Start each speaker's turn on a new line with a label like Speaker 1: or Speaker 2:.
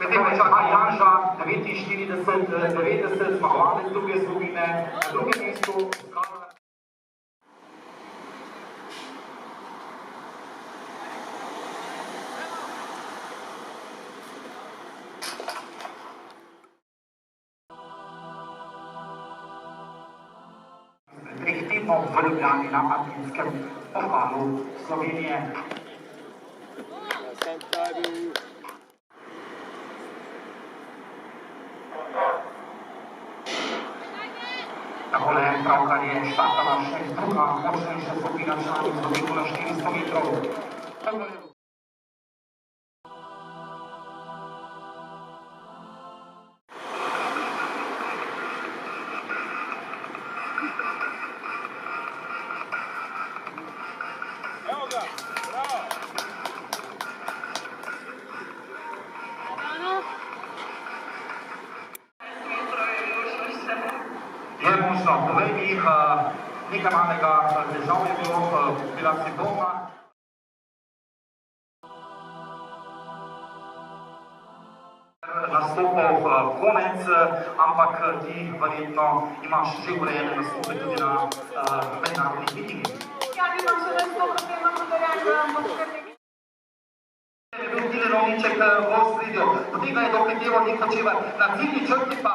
Speaker 1: Medtem pa čaka Janža, 49-90, zmagovalec druge skupine, na drugem mestu Karla. Treh timov v Ljubljani na Mladinskem pokalu Slovenije. Takole pravkar je štartala še druga močnejša skupina članic v teku na 400 metrov. Je možno, povej mi jih, nekaj malega težav je bilo, bila si bolna. Nastopov konec, ampak ti verjetno imaš že urejene nastope tudi na mednarodnih mitingih.
Speaker 2: Ja, imam še nastop, potem imam podarjen
Speaker 1: Je bil Tilen Ovniček v ospredju, potem ga je dohiteval Nik Hočevar, na ciljni črti pa